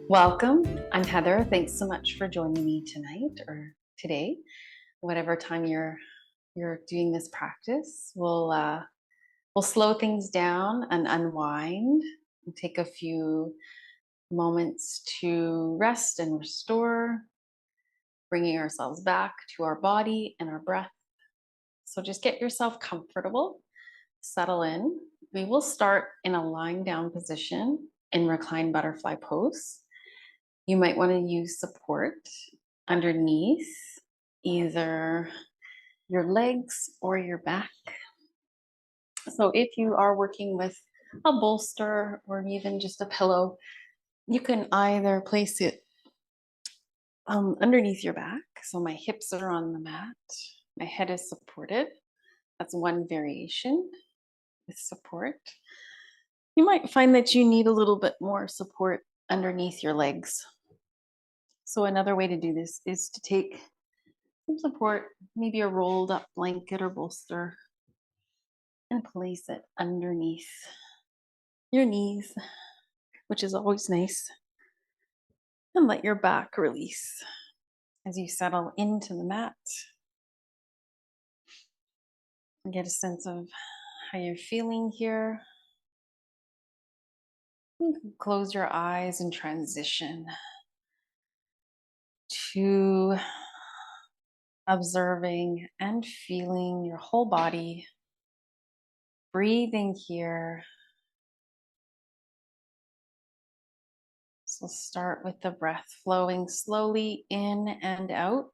Welcome. I'm Heather. Thanks so much for joining me tonight or today, whatever time you're doing this practice. We'll slow things down and unwind and take a few moments to rest and restore, bringing ourselves back to our body and our breath. So just get yourself comfortable, settle in. We will start in a lying down position in reclined butterfly pose. You might want to use support underneath either your legs or your back. So if you are working with a bolster or even just a pillow, you can either place it underneath your back. So my hips are on the mat, my head is supported. That's one variation with support. You might find that you need a little bit more support underneath your legs. So another way to do this is to take some support, maybe a rolled up blanket or bolster, and place it underneath your knees, which is always nice. And let your back release as you settle into the mat. And get a sense of how you're feeling here. You can close your eyes and transition to observing and feeling your whole body, breathing here. So start with the breath flowing slowly in and out.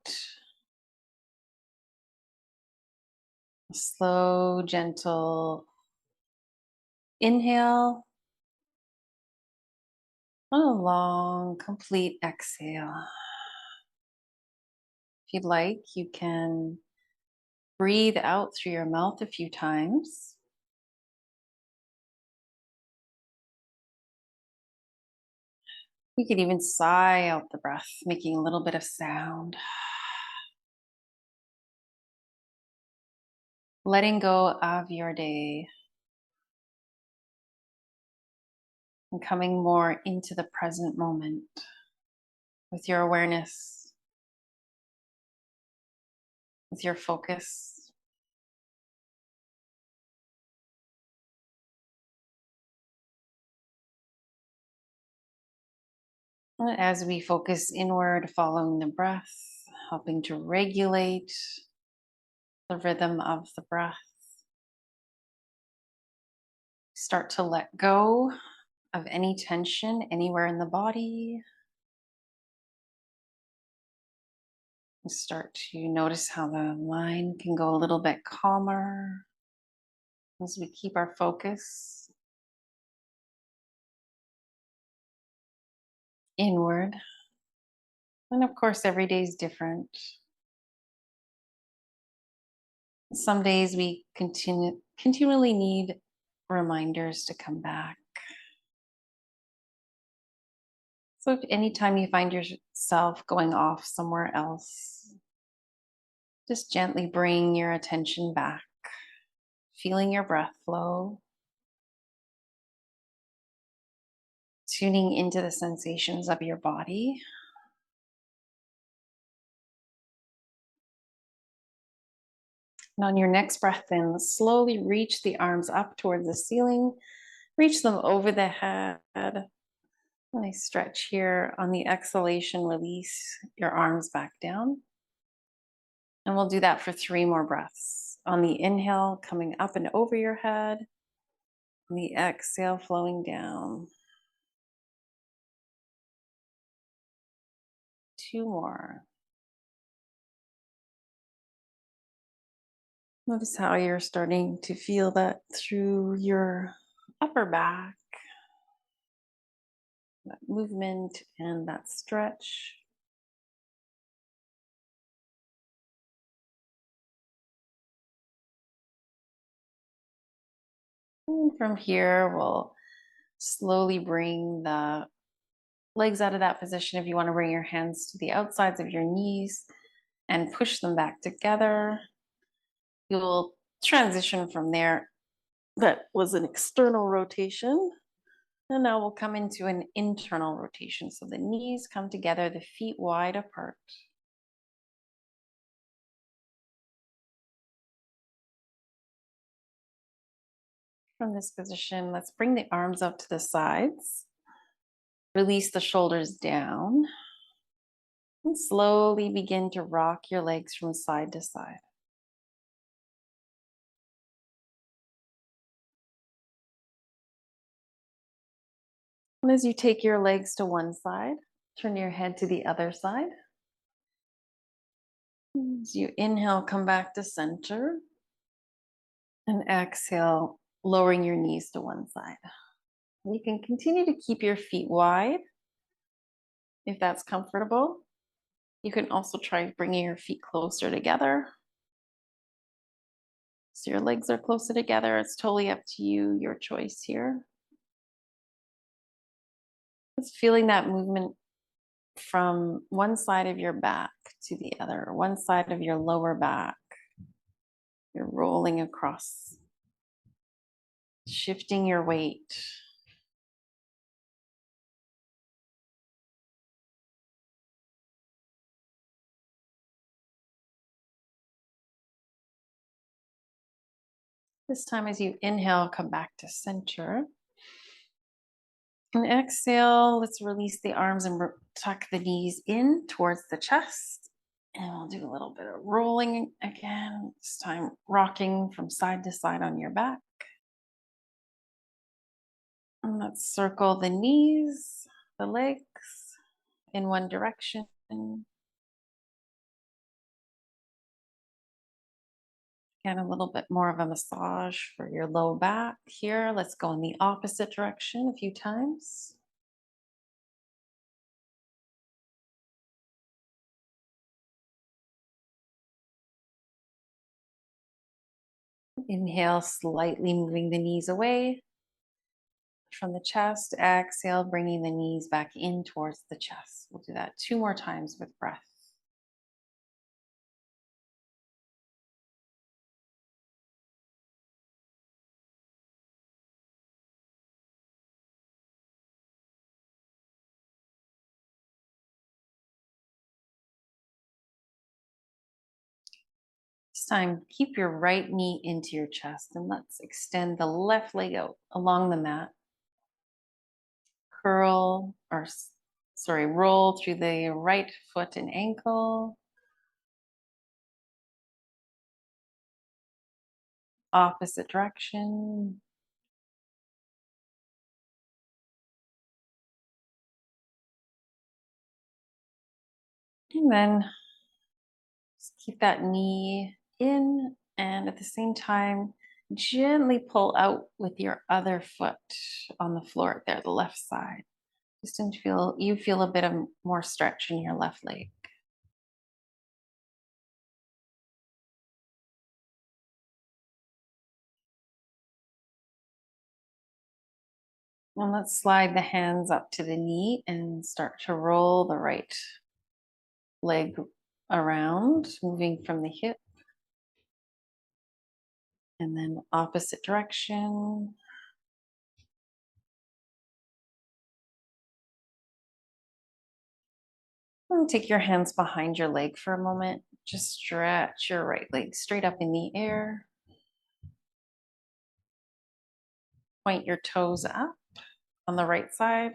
A slow, gentle inhale. And a long, complete exhale. If you'd like, you can breathe out through your mouth a few times. You could even sigh out the breath, making a little bit of sound. Letting go of your day and coming more into the present moment with your awareness, with your focus. As we focus inward, following the breath, helping to regulate the rhythm of the breath. Start to let go of any tension anywhere in the body. And start to notice how the mind can go a little bit calmer as we keep our focus inward. And of course, every day is different. Some days we continually need reminders to come back. So if anytime you find yourself going off somewhere else, just gently bring your attention back, feeling your breath flow, tuning into the sensations of your body. And on your next breath in, slowly reach the arms up towards the ceiling, reach them over the head. Nice stretch here. On the exhalation, release your arms back down. And we'll do that for 3 more breaths. On the inhale, coming up and over your head. On the exhale, flowing down. 2 more. Notice how you're starting to feel that through your upper back, that movement and that stretch. And from here, we'll slowly bring the legs out of that position. If you want to bring your hands to the outsides of your knees and push them back together, you'll transition from there. That was an external rotation. And now we'll come into an internal rotation. So the knees come together, the feet wide apart. From this position, let's bring the arms out to the sides. Release the shoulders down. And slowly begin to rock your legs from side to side. And as you take your legs to one side, turn your head to the other side. As you inhale, come back to center. And exhale, lowering your knees to one side. You can continue to keep your feet wide if that's comfortable. You can also try bringing your feet closer together. So your legs are closer together. It's totally up to you, your choice here. Just feeling that movement from one side of your back to the other, one side of your lower back. You're rolling across, shifting your weight. This time, as you inhale, come back to center. And exhale, let's release the arms and tuck the knees in towards the chest. And we'll do a little bit of rolling again, this time rocking from side to side on your back. And let's circle the knees, the legs in one direction. Again, a little bit more of a massage for your low back here. Let's go in the opposite direction a few times. Inhale, slightly moving the knees away from the chest. Exhale, bringing the knees back in towards the chest. We'll do that 2 more times with breath. This time, keep your right knee into your chest and let's extend the left leg out along the mat. Roll through the right foot and ankle. Opposite direction. And then just keep that knee in, and at the same time, gently pull out with your other foot on the floor there, the left side. Just until you feel a bit of more stretch in your left leg. And let's slide the hands up to the knee and start to roll the right leg around, moving from the hip. And then opposite direction. And take your hands behind your leg for a moment. Just stretch your right leg straight up in the air. Point your toes up on the right side.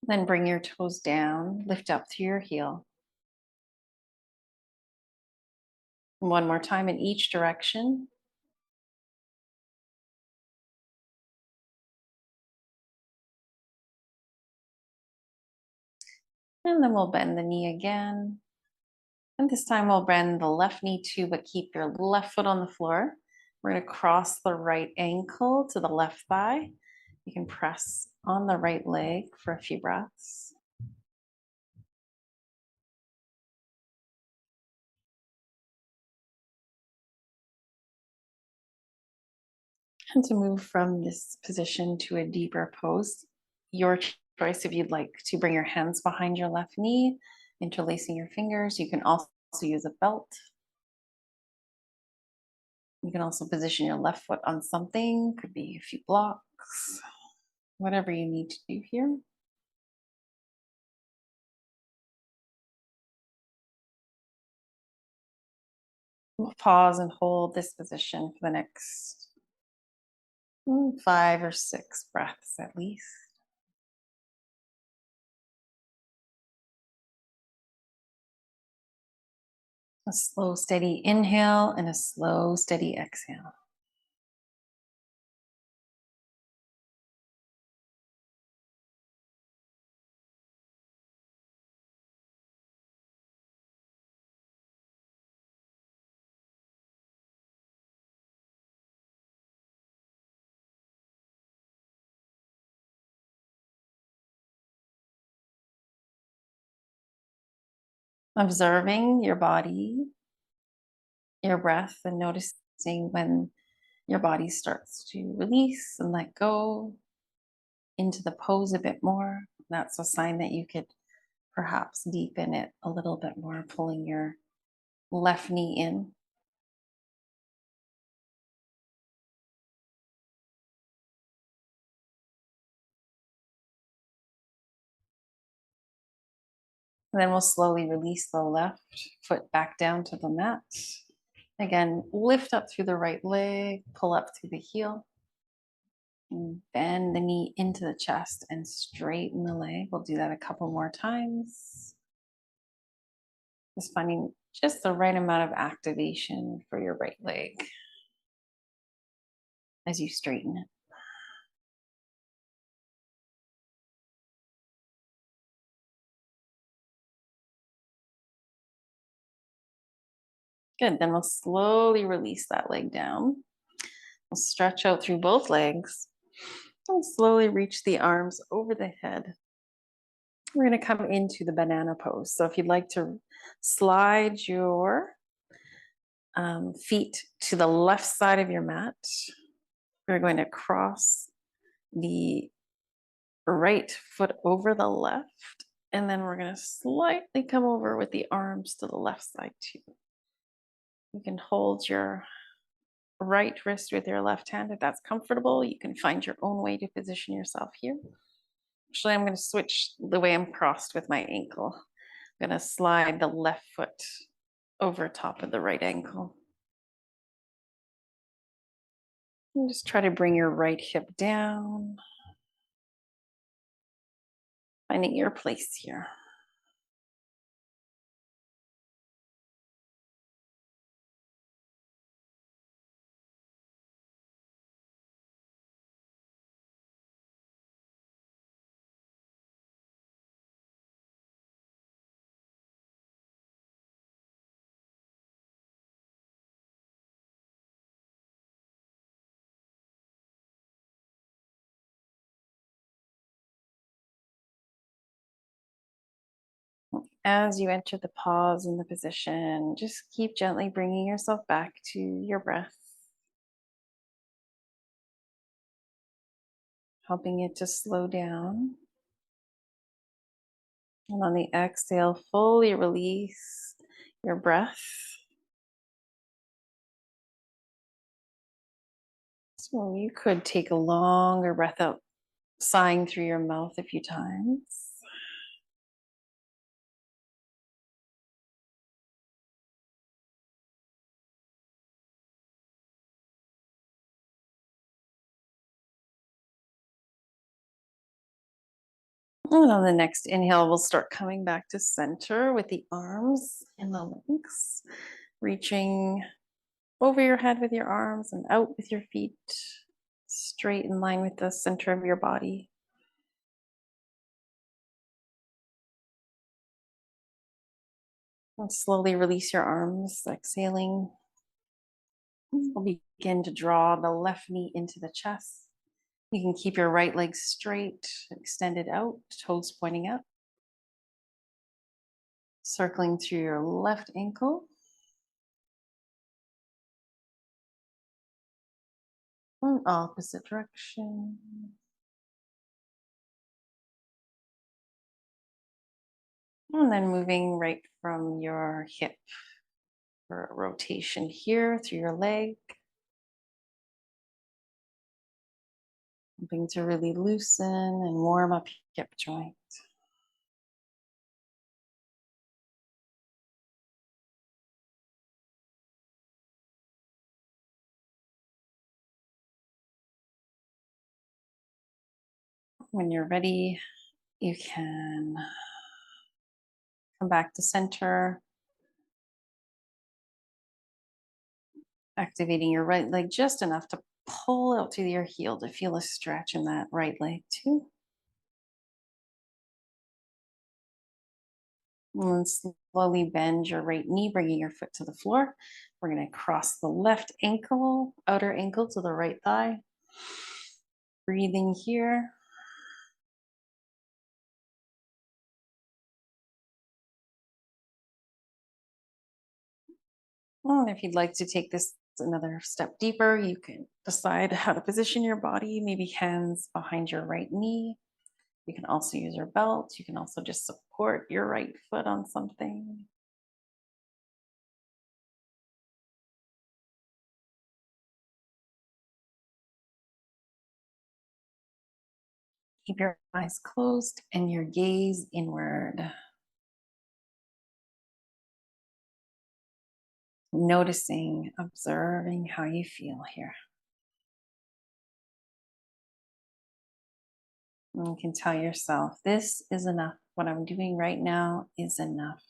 Then bring your toes down, lift up to your heel. One more time in each direction. And then we'll bend the knee again. And this time we'll bend the left knee too, but keep your left foot on the floor. We're going to cross the right ankle to the left thigh. You can press on the right leg for a few breaths. And to move from this position to a deeper pose, your choice if you'd like to bring your hands behind your left knee, interlacing your fingers. You can also use a belt. You can also position your left foot on something, could be a few blocks, whatever you need to do here. We'll pause and hold this position for the next 5 or 6 breaths at least. A slow, steady inhale and a slow, steady exhale. Observing your body, your breath, and noticing when your body starts to release and let go into the pose a bit more. That's a sign that you could perhaps deepen it a little bit more, pulling your left knee in. And then we'll slowly release the left foot back down to the mat. Again, lift up through the right leg, pull up through the heel, and bend the knee into the chest and straighten the leg. We'll do that a couple more times. Just finding just the right amount of activation for your right leg as you straighten it. Good. Then we'll slowly release that leg down. We'll stretch out through both legs and slowly reach the arms over the head. We're going to come into the banana pose. So if you'd like to slide your feet to the left side of your mat, we're going to cross the right foot over the left, and then we're going to slightly come over with the arms to the left side too. You can hold your right wrist with your left hand if that's comfortable. You can find your own way to position yourself here. Actually, I'm going to switch the way I'm crossed with my ankle. I'm going to slide the left foot over top of the right ankle. And just try to bring your right hip down, finding your place here. As you enter the pause in the position, just keep gently bringing yourself back to your breath, helping it to slow down. And on the exhale, fully release your breath. So you could take a longer breath out, sighing through your mouth a few times. And on the next inhale, we'll start coming back to center with the arms and the legs, reaching over your head with your arms and out with your feet, straight in line with the center of your body. And slowly release your arms, exhaling. We'll begin to draw the left knee into the chest. You can keep your right leg straight, extended out, toes pointing up. Circling through your left ankle. And opposite direction. And then moving right from your hip for a rotation here through your leg. Hoping to really loosen and warm up your hip joint. When you're ready, you can come back to center, activating your right leg just enough to pull out through your heel to feel a stretch in that right leg too. And slowly bend your right knee, bringing your foot to the floor. We're going to cross the left ankle, outer ankle to the right thigh. Breathing here. And if you'd like to take this another step deeper, you can decide how to position your body, maybe hands behind your right knee. You can also use your belt. You can also just support your right foot on something. Keep your eyes closed and your gaze inward. Noticing, observing how you feel here. And you can tell yourself, this is enough. What I'm doing right now is enough.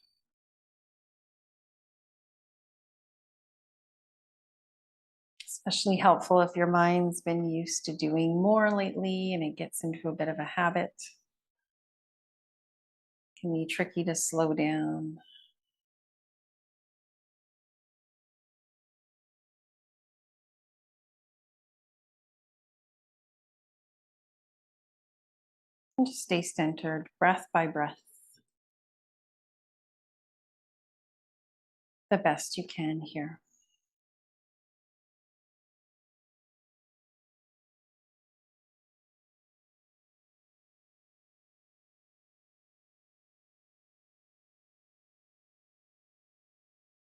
Especially helpful if your mind's been used to doing more lately and it gets into a bit of a habit. It can be tricky to slow down. And just stay centered, breath by breath, the best you can here.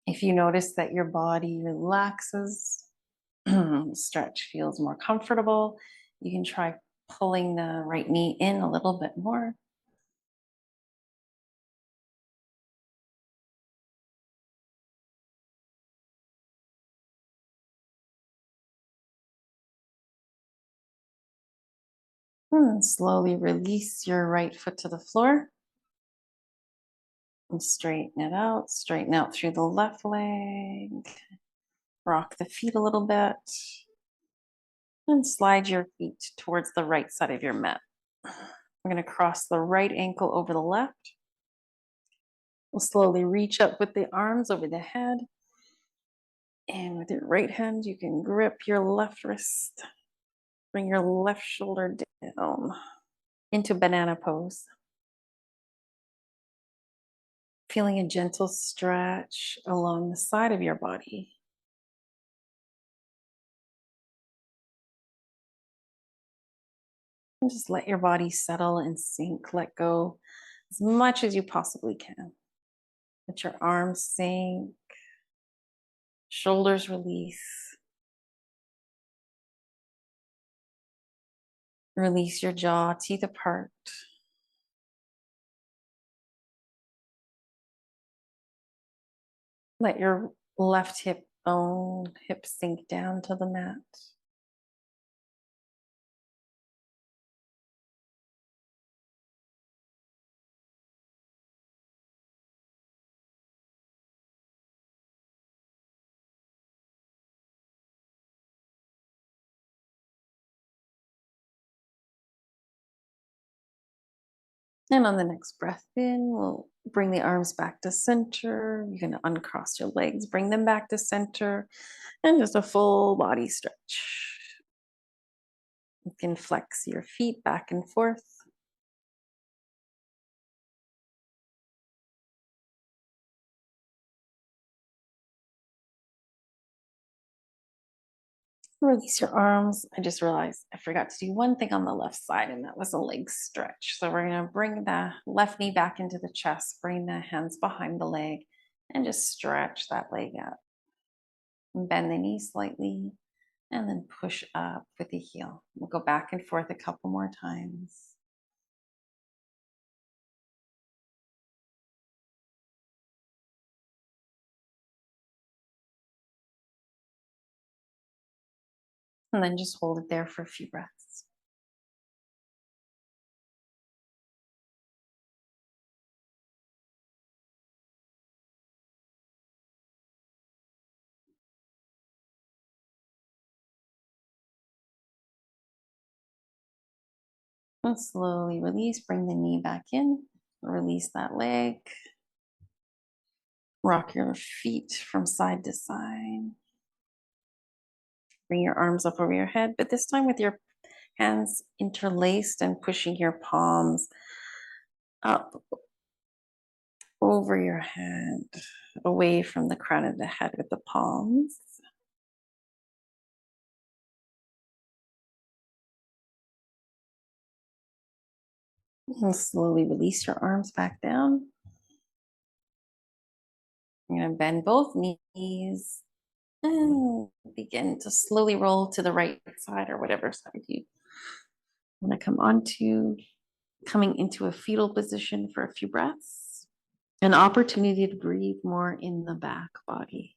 If you notice that your body relaxes, stretch feels more comfortable, you can try pulling the right knee in a little bit more. And slowly release your right foot to the floor. And straighten out through the left leg. Rock the feet a little bit. And slide your feet towards the right side of your mat. We're going to cross the right ankle over the left. We'll slowly reach up with the arms over the head. And with your right hand, you can grip your left wrist. Bring your left shoulder down into banana pose. Feeling a gentle stretch along the side of your body. And just let your body settle and sink, let go as much as you possibly can. Let your arms sink, shoulders release. Release your jaw, teeth apart. Let your left hip sink down to the mat. And on the next breath in, we'll bring the arms back to center. You're going to uncross your legs, bring them back to center, and just a full body stretch. You can flex your feet back and forth. Release your arms. I just realized I forgot to do one thing on the left side, and that was a leg stretch. So we're going to bring the left knee back into the chest, bring the hands behind the leg, and just stretch that leg out. And bend the knee slightly. and then push up with the heel. We'll go back and forth a couple more times. And then just hold it there for a few breaths. And slowly release, bring the knee back in, release that leg. Rock your feet from side to side. Bring your arms up over your head, but this time with your hands interlaced and pushing your palms up over your head, away from the crown of the head with the palms. And slowly release your arms back down. You're going to bend both knees and begin to slowly roll to the right side or whatever side you want to come onto. Coming into a fetal position for a few breaths. An opportunity to breathe more in the back body.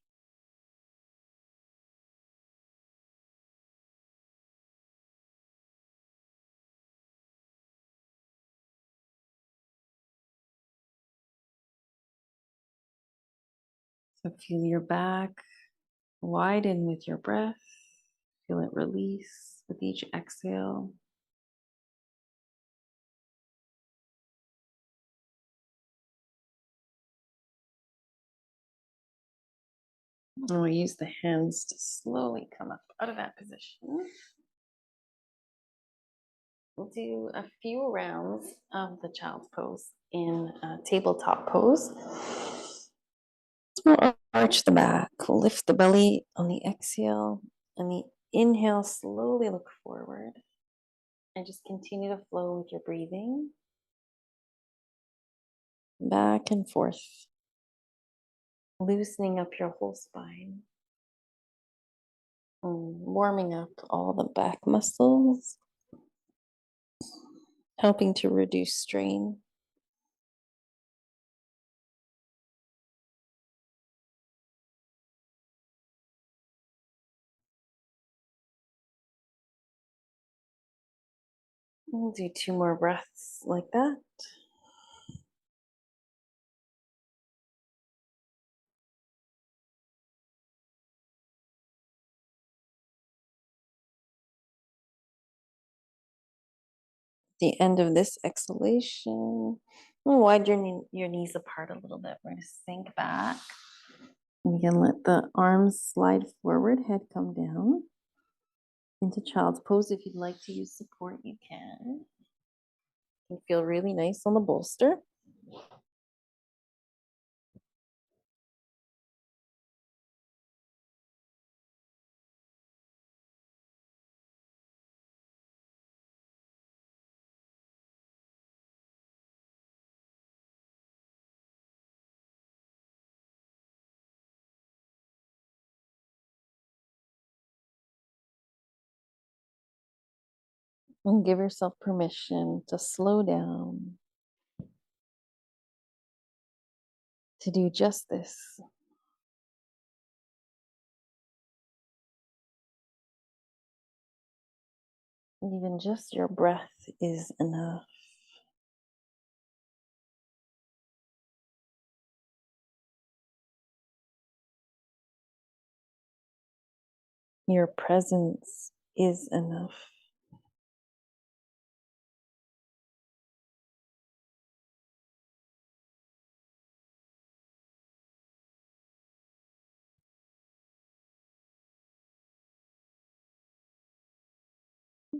So feel your back widen with your breath. Feel it release with each exhale. And we'll use the hands to slowly come up out of that position. We'll do a few rounds of the child's pose in a tabletop pose. We'll arch the back, lift the belly on the exhale, and the inhale, slowly look forward. And just continue to flow with your breathing. Back and forth. Loosening up your whole spine. Warming up all the back muscles. Helping to reduce strain. We'll do 2 more breaths like that. The end of this exhalation, we'll widen your knees apart a little bit. We're going to sink back. You can let the arms slide forward, head come down into child's pose. If you'd like to use support, you can. You feel really nice on the bolster. And give yourself permission to slow down, to do just this. Even just your breath is enough. Your presence is enough.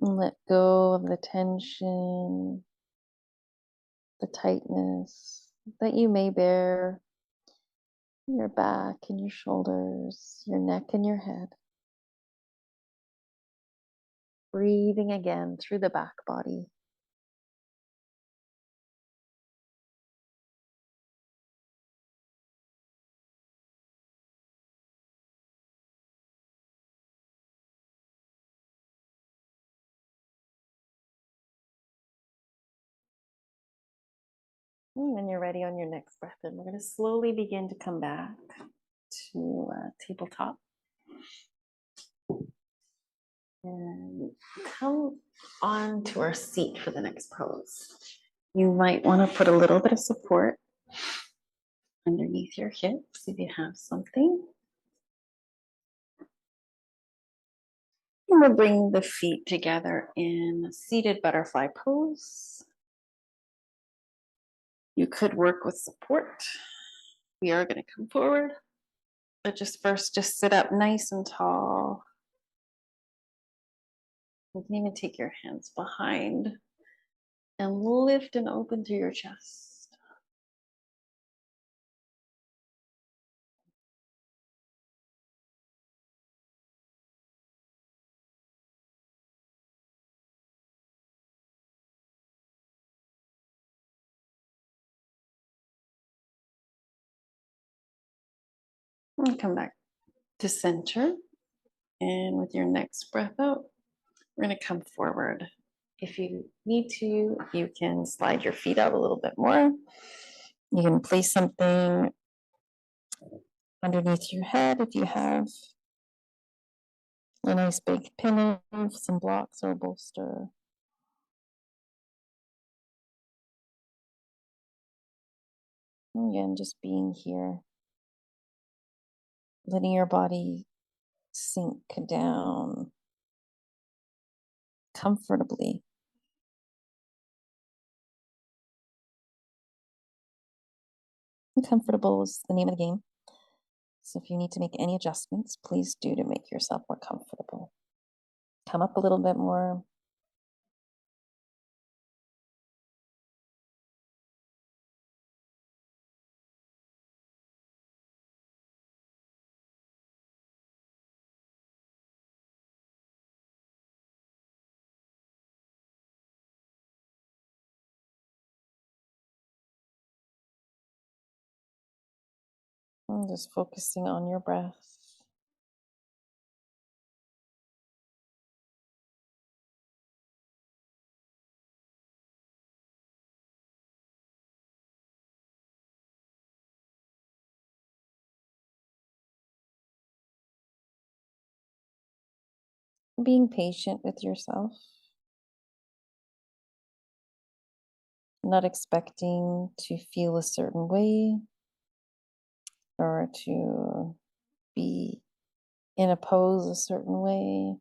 And let go of the tension, the tightness that you may bear in your back and your shoulders, your neck and your head. Breathing again through the back body. And when you're ready on your next breath in, we're going to slowly begin to come back to tabletop. And come on to our seat for the next pose. You might want to put a little bit of support underneath your hips if you have something. And we'll bring the feet together in a seated butterfly pose. You could work with support. We are going to come forward, but just sit up nice and tall. You can even take your hands behind and lift and open through your chest. And come back to center. And with your next breath out, we're going to come forward. If you need to, you can slide your feet out a little bit more. You can place something underneath your head if you have a nice big pillow, some blocks, or a bolster. And again, just being here, letting your body sink down comfortably. And comfortable is the name of the game. So if you need to make any adjustments, please do to make yourself more comfortable. Come up a little bit more. And just focusing on your breath. Being patient with yourself. Not expecting to feel a certain way or to be in a pose a certain way.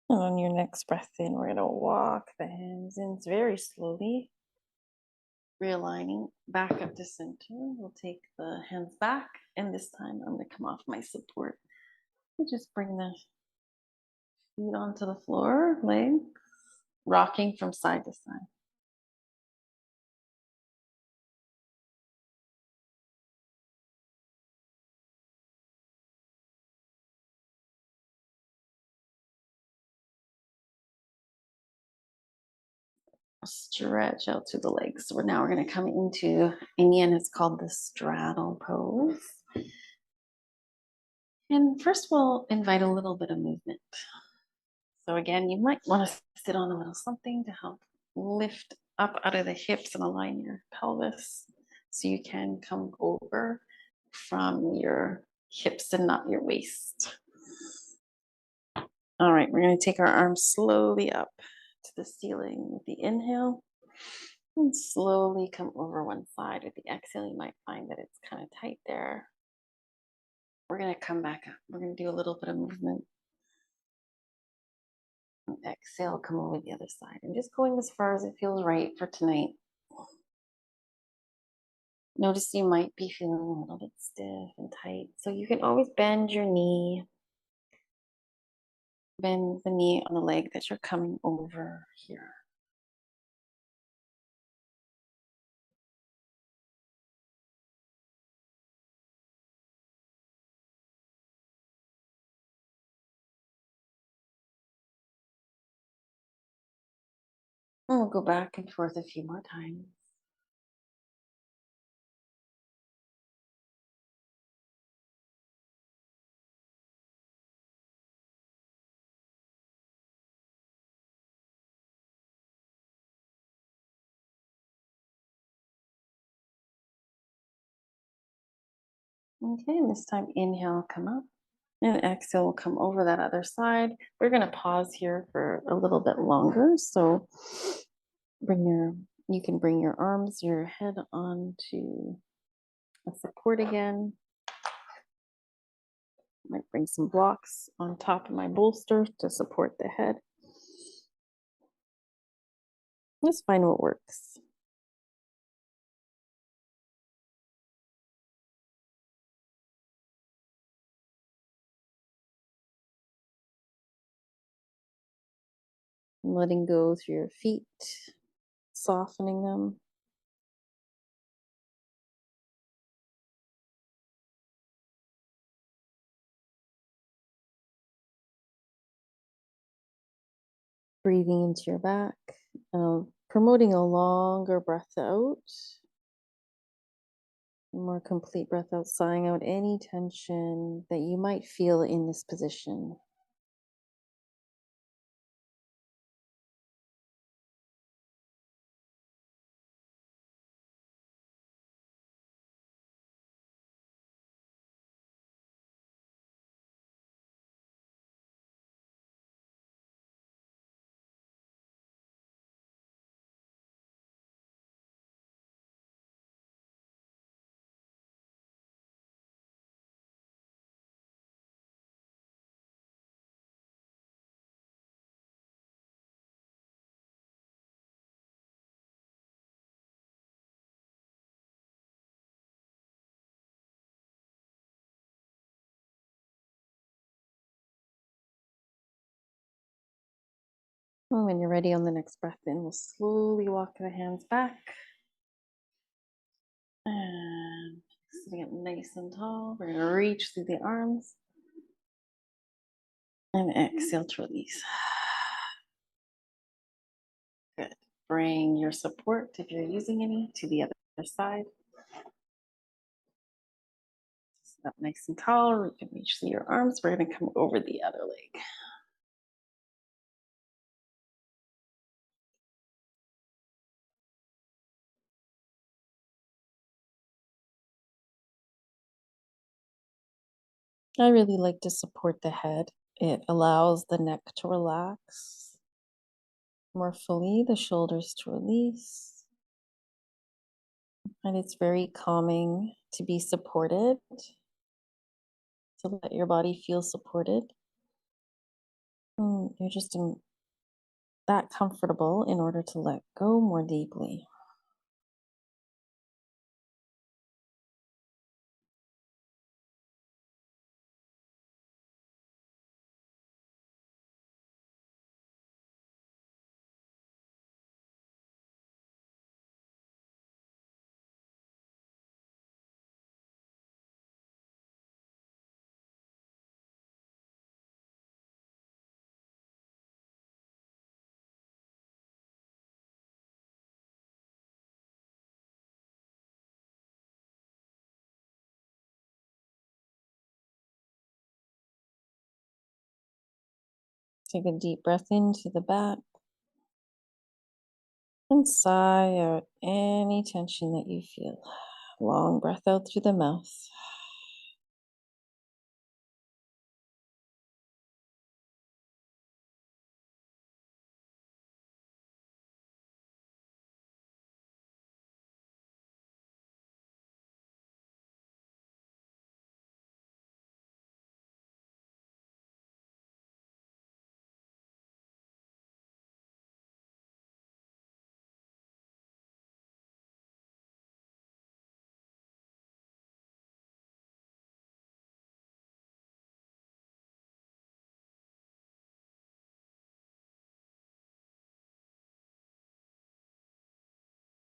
And on your next breath in, we're going to walk the hands in very slowly, realigning back up to center. We'll take the hands back, and this time I'm going to come off my support. And just bring the feet onto the floor, legs, rocking from side to side. Stretch out to the legs. So we're going to come into, again, it's called the straddle pose. And first we'll invite a little bit of movement. So again, you might want to sit on a little something to help lift up out of the hips and align your pelvis so you can come over from your hips and not your waist. All right, we're going to take our arms slowly up to the ceiling with the inhale and slowly come over one side. With the exhale, you might find that it's kind of tight there. We're going to come back up. We're going to do a little bit of movement. And exhale, come over the other side. I'm just going as far as it feels right for tonight. Notice you might be feeling a little bit stiff and tight. So you can always bend your knee. Bend the knee on the leg that you're coming over here. And we'll go back and forth a few more times. Okay, and this time inhale, come up. And exhale, we'll come over that other side. We're going to pause here for a little bit longer. So you can bring your arms, your head onto a support again. Might bring some blocks on top of my bolster to support the head. Just find what works. Letting go through your feet, softening them. Breathing into your back, promoting a longer breath out, a more complete breath out, sighing out any tension that you might feel in this position. And when you're ready on the next breath in, we'll slowly walk the hands back. And sitting up nice and tall. We're going to reach through the arms. And exhale to release. Good. Bring your support, if you're using any, to the other side. Sit up nice and tall. You can reach through your arms. We're going to come over the other leg. I really like to support the head. It allows the neck to relax more fully, the shoulders to release. And it's very calming to be supported, to let your body feel supported. You're just that comfortable in order to let go more deeply. Take a deep breath into the back and sigh out any tension that you feel. Long breath out through the mouth.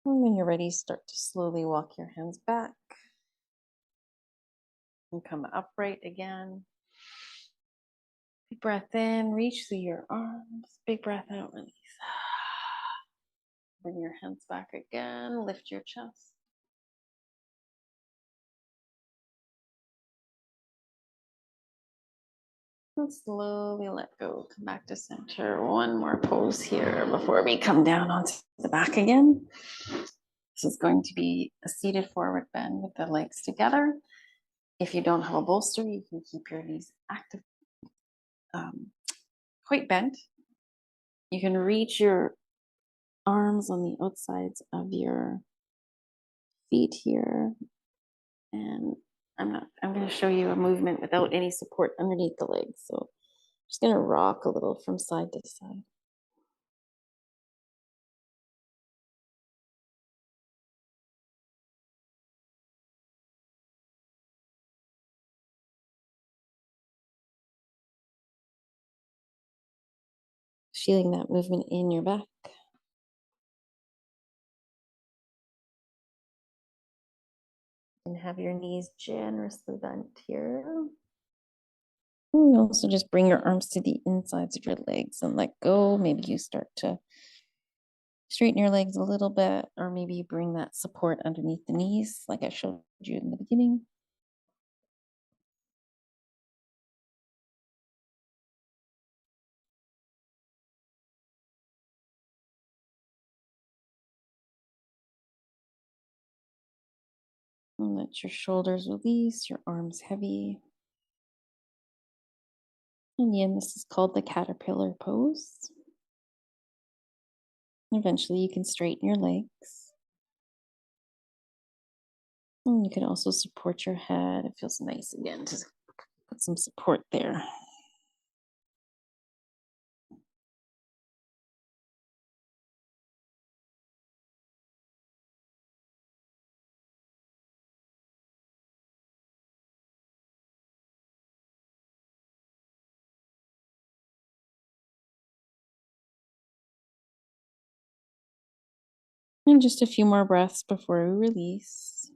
And when you're ready, start to slowly walk your hands back and come upright again. Big breath in, reach through your arms. Big breath out, release. Bring your hands back again, lift your chest. And slowly let go, come back to center. One more pose here before we come down onto the back again. This is going to be a seated forward bend with the legs together. If you don't have a bolster, you can keep your knees active, quite bent. You can reach your arms on the outsides of your feet here. And I'm going to show you a movement without any support underneath the legs. So I'm just going to rock a little from side to side. Feeling that movement in your back. And have your knees generously bent here. And also just bring your arms to the insides of your legs and let go. Maybe you start to straighten your legs a little bit, or maybe you bring that support underneath the knees like I showed you in the beginning. And let your shoulders release, your arms heavy. And again, this is called the caterpillar pose. Eventually you can straighten your legs. And you can also support your head. It feels nice again to put some support there. And just a few more breaths before we release.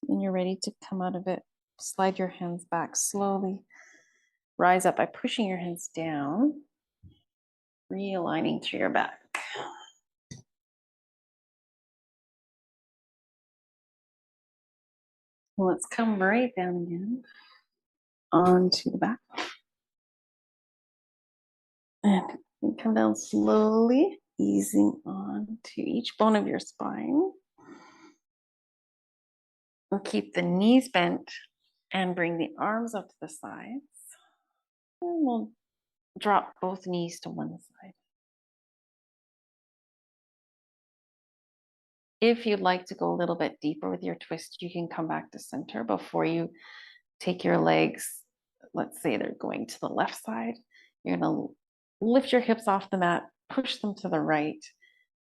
When you're ready to come out of it, slide your hands back slowly. Rise up by pushing your hands down, realigning through your back. Let's come right down again onto the back. And come down slowly, easing on to each bone of your spine. We'll keep the knees bent and bring the arms up to the sides. And we'll drop both knees to one side. If you'd like to go a little bit deeper with your twist, you can come back to center before you take your legs. Let's say they're going to the left side. You're going to lift your hips off the mat, push them to the right,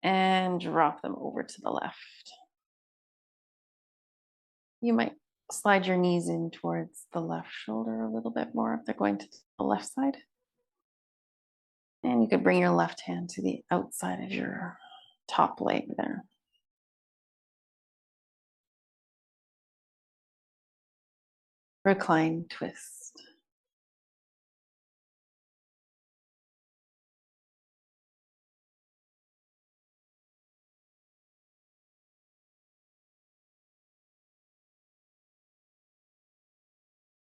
and drop them over to the left. You might slide your knees in towards the left shoulder a little bit more if they're going to the left side. And you could bring your left hand to the outside of your top leg there. Recline twist.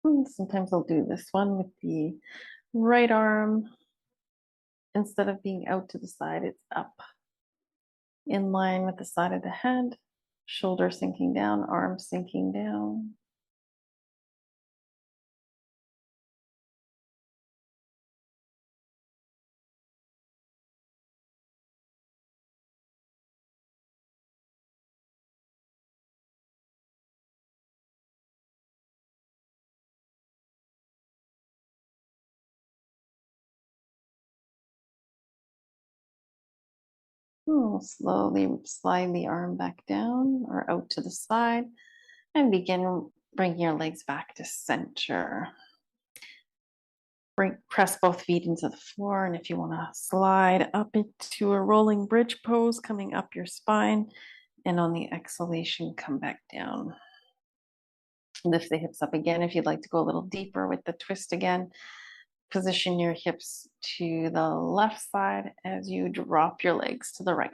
And sometimes I'll do this one with the right arm. Instead of being out to the side, it's up in line with the side of the head, shoulder sinking down, arm sinking down. Slowly slide the arm back down or out to the side and begin bringing your legs back to center. Press both feet into the floor, and if you want to slide up into a rolling bridge pose, coming up your spine, and on the exhalation, come back down. Lift the hips up again if you'd like to go a little deeper with the twist again. Position your hips to the left side as you drop your legs to the right.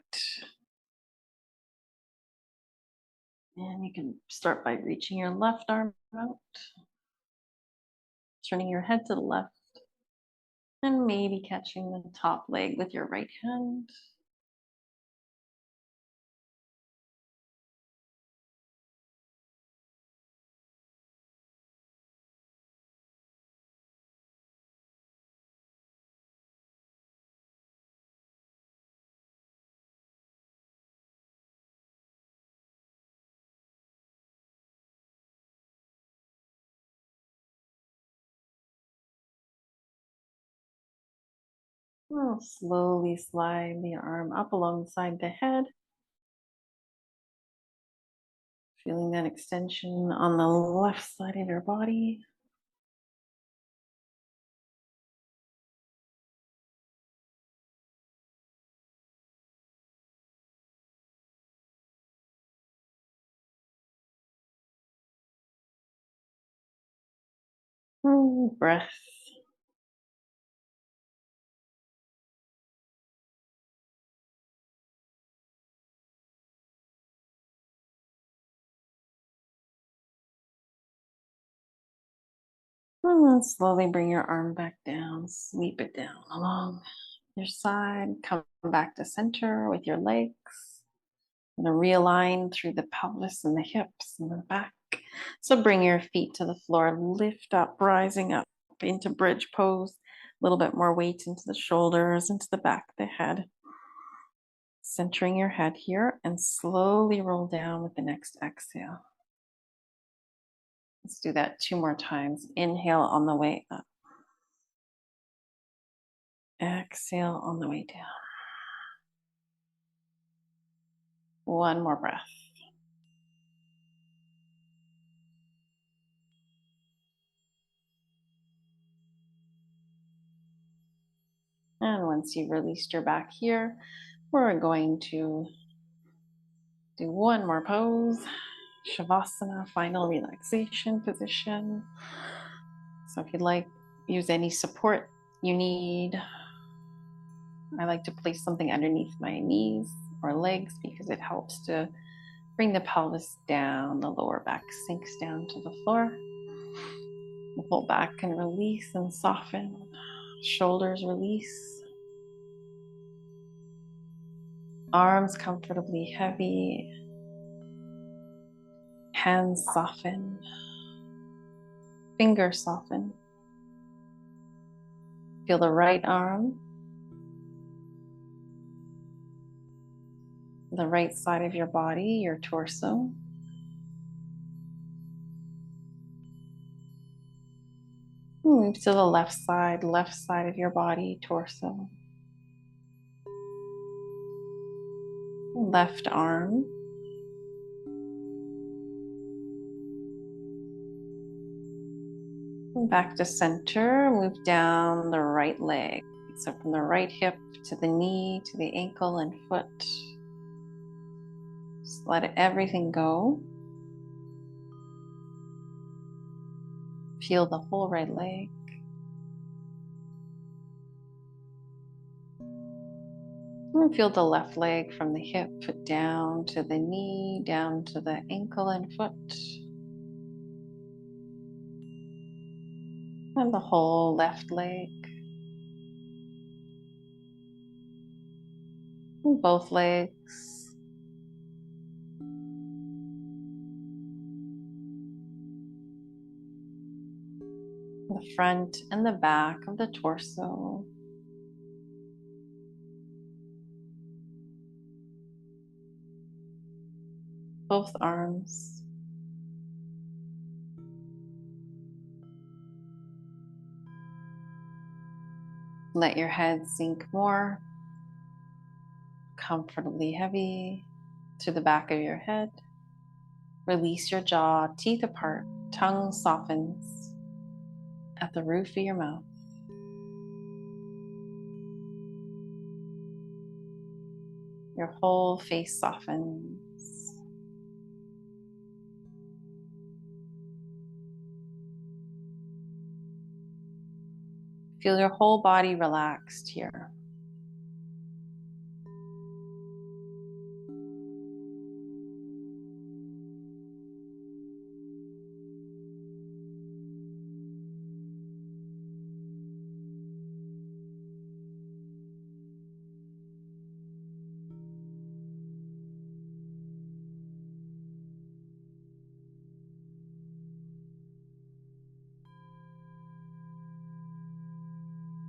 And you can start by reaching your left arm out, turning your head to the left, and maybe catching the top leg with your right hand. We'll slowly slide the arm up alongside the head, feeling that extension on the left side of your body. Breath. And then slowly bring your arm back down, sweep it down along your side, come back to center with your legs. And realign through the pelvis and the hips and the back. So bring your feet to the floor, lift up, rising up into bridge pose. A little bit more weight into the shoulders, into the back of the head. Centering your head here and slowly roll down with the next exhale. Let's do that 2 more times. Inhale on the way up. Exhale on the way down. One more breath. And once you've released your back here, we're going to do one more pose. Shavasana, final relaxation position. So if you'd like, use any support you need. I like to place something underneath my knees or legs because it helps to bring the pelvis down, the lower back sinks down to the floor. The whole back can release and soften. Shoulders release. Arms comfortably heavy. Hands soften. Fingers soften. Feel the right arm, the right side of your body, your torso. Move to the left side of your body, torso. Left arm. Back to center, move down the right leg. So from the right hip to the knee, to the ankle and foot. Just let everything go. Feel the whole right leg. And feel the left leg from the hip down to the knee, down to the ankle and foot. And the whole left leg. And both legs. The front and the back of the torso. Both arms. Let your head sink more. uncomfortably heavy to the back of your head. Release your jaw, teeth apart, tongue softens at the roof of your mouth. Your whole face softens. Feel your whole body relaxed here.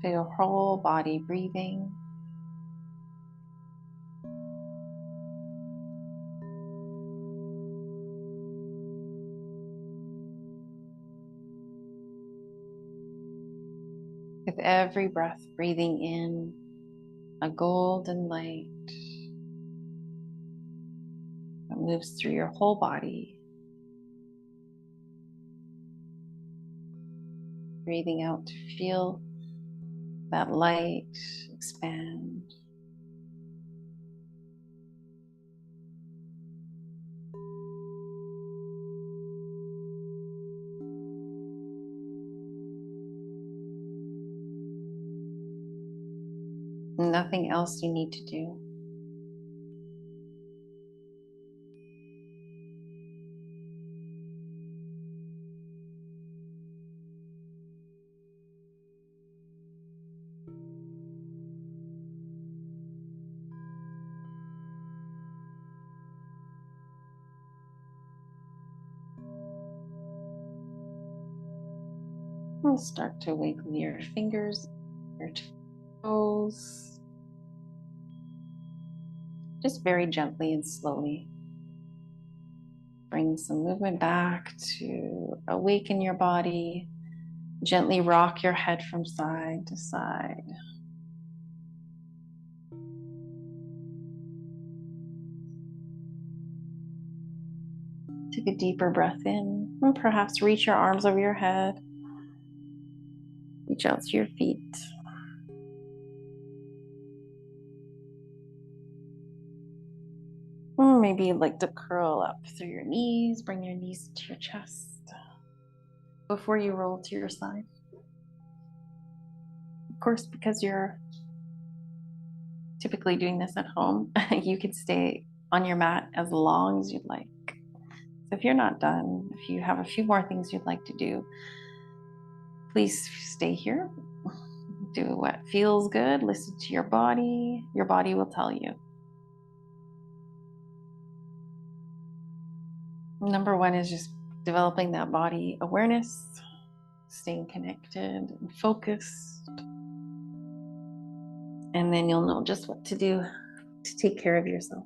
Feel your whole body breathing. With every breath, breathing in a golden light that moves through your whole body. Breathing out to feel that light expand. Nothing else you need to do. And start to wiggle your fingers, your toes, just very gently and slowly. Bring some movement back to awaken your body. Gently rock your head from side to side. Take a deeper breath in and perhaps reach your arms over your head. Reach out to your feet. Or maybe you'd like to curl up through your knees, bring your knees to your chest before you roll to your side. Of course, because you're typically doing this at home, you could stay on your mat as long as you'd like. So if you're not done, if you have a few more things you'd like to do, please stay here. Do what feels good. Listen to your body. Your body will tell you. Number one is just developing that body awareness, staying connected and focused. And then you'll know just what to do to take care of yourself.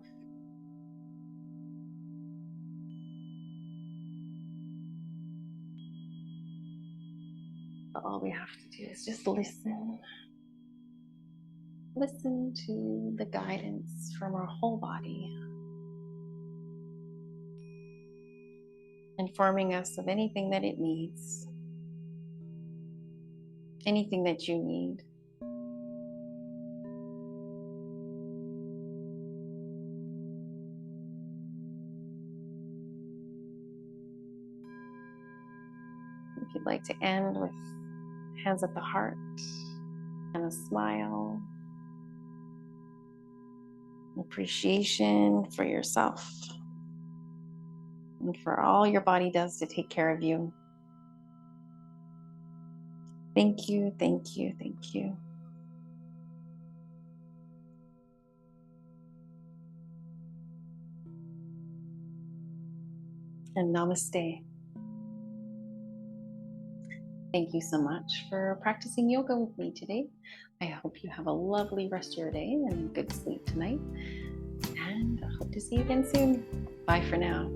All we have to do is just listen. Listen to the guidance from our whole body, informing us of anything that it needs, anything that you need. If you'd like to end with hands at the heart and a smile, appreciation for yourself and for all your body does to take care of you. Thank you, thank you, thank you. And namaste. Thank you so much for practicing yoga with me today. I hope you have a lovely rest of your day and good sleep tonight. And I hope to see you again soon. Bye for now.